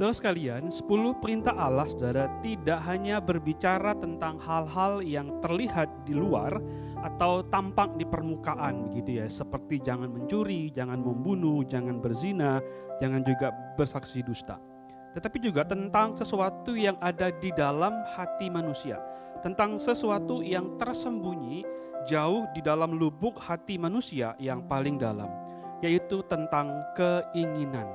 Saudara sekalian, 10 perintah Allah, saudara, tidak hanya berbicara tentang hal-hal yang terlihat di luar atau tampak di permukaan begitu ya, seperti jangan mencuri, jangan membunuh, jangan berzina, jangan juga bersaksi dusta. Tetapi juga tentang sesuatu yang ada di dalam hati manusia, tentang sesuatu yang tersembunyi jauh di dalam lubuk hati manusia yang paling dalam, yaitu tentang keinginan,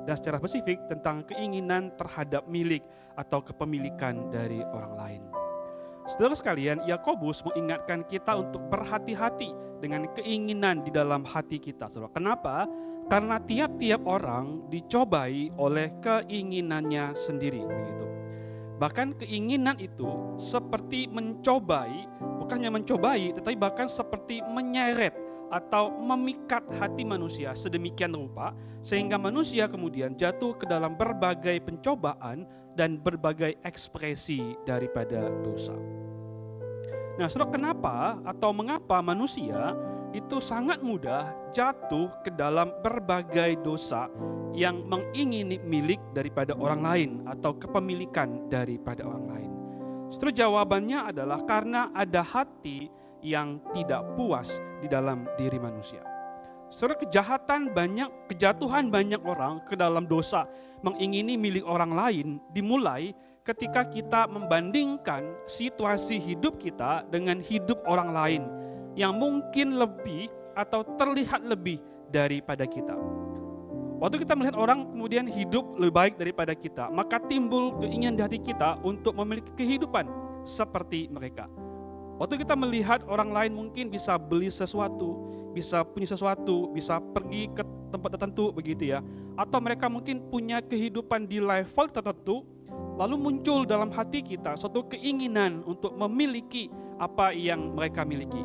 dan secara spesifik tentang keinginan terhadap milik atau kepemilikan dari orang lain. Saudara sekalian, Yakobus mengingatkan kita untuk berhati-hati dengan keinginan di dalam hati kita. Saudara, kenapa? Karena tiap-tiap orang dicobai oleh keinginannya sendiri, begitu. Bahkan keinginan itu seperti mencobai, bukannya mencobai, tetapi bahkan seperti menyeret atau memikat hati manusia sedemikian rupa sehingga manusia kemudian jatuh ke dalam berbagai pencobaan dan berbagai ekspresi daripada dosa. Nah, saudara, kenapa atau mengapa manusia itu sangat mudah jatuh ke dalam berbagai dosa yang mengingini milik daripada orang lain atau kepemilikan daripada orang lain? Saudara, jawabannya adalah karena ada hati yang tidak puas di dalam diri manusia. Saudara, kejatuhan banyak orang ke dalam dosa mengingini milik orang lain dimulai ketika kita membandingkan situasi hidup kita dengan hidup orang lain yang mungkin lebih atau terlihat lebih daripada kita. Waktu kita melihat orang kemudian hidup lebih baik daripada kita, maka timbul keinginan di hati kita untuk memiliki kehidupan seperti mereka. Waktu kita melihat orang lain mungkin bisa beli sesuatu, bisa punya sesuatu, bisa pergi ke tempat tertentu begitu ya, atau mereka mungkin punya kehidupan di level tertentu, lalu muncul dalam hati kita suatu keinginan untuk memiliki apa yang mereka miliki.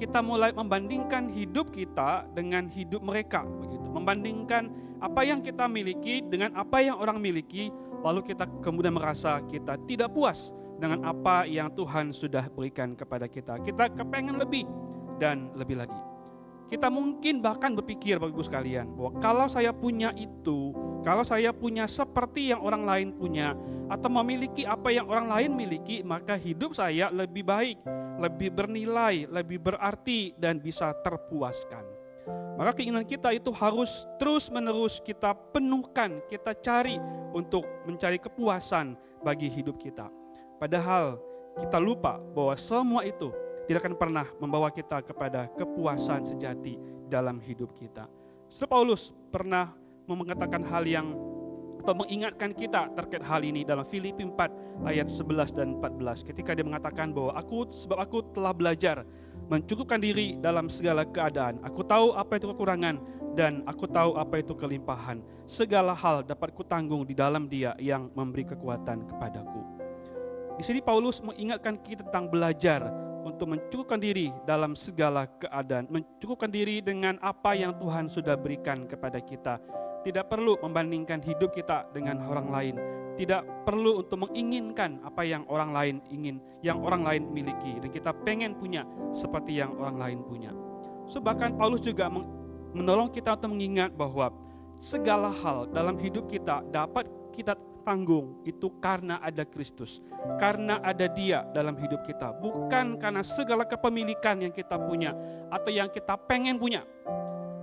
Kita mulai membandingkan hidup kita dengan hidup mereka begitu, membandingkan apa yang kita miliki dengan apa yang orang miliki, lalu kita kemudian merasa kita tidak puas dengan apa yang Tuhan sudah berikan kepada kita. Kita kepengen lebih dan lebih lagi. Kita mungkin bahkan berpikir, Bapak Ibu sekalian, bahwa kalau saya punya itu, kalau saya punya seperti yang orang lain punya, atau memiliki apa yang orang lain miliki, maka hidup saya lebih baik, lebih bernilai, lebih berarti, dan bisa terpuaskan. Maka keinginan kita itu harus terus-menerus kita penuhkan, kita cari untuk mencari kepuasan bagi hidup kita. Padahal kita lupa bahwa semua itu tidak akan pernah membawa kita kepada kepuasan sejati dalam hidup kita. Saudara Paulus pernah mengatakan hal yang atau mengingatkan kita terkait hal ini dalam Filipi 4 ayat 11 dan 14 ketika dia mengatakan bahwa sebab aku telah belajar mencukupkan diri dalam segala keadaan. Aku tahu apa itu kekurangan dan aku tahu apa itu kelimpahan. Segala hal dapat kutanggung di dalam Dia yang memberi kekuatan kepadaku. Di sini Paulus mengingatkan kita tentang belajar untuk mencukupkan diri dalam segala keadaan, mencukupkan diri dengan apa yang Tuhan sudah berikan kepada kita. Tidak perlu membandingkan hidup kita dengan orang lain, tidak perlu untuk menginginkan apa yang orang lain ingin, yang orang lain miliki, dan kita pengen punya seperti yang orang lain punya. So, bahkan Paulus juga menolong kita untuk mengingat bahwa segala hal dalam hidup kita dapat kita tanggung itu karena ada Kristus, karena ada Dia dalam hidup kita, bukan karena segala kepemilikan yang kita punya atau yang kita pengen punya.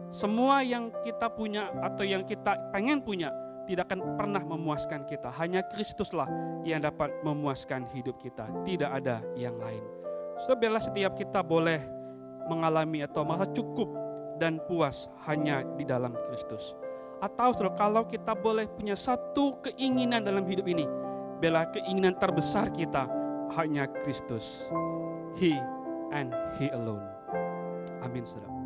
Semua yang kita punya atau yang kita pengen punya tidak akan pernah memuaskan kita. Hanya Kristuslah yang dapat memuaskan hidup kita, tidak ada yang lain. Biarlah setiap kita boleh mengalami atau merasa cukup dan puas hanya di dalam Kristus. Atau kalau kita boleh punya satu keinginan dalam hidup ini, biarlah keinginan terbesar kita hanya Kristus. He and He alone. Amin, saudara.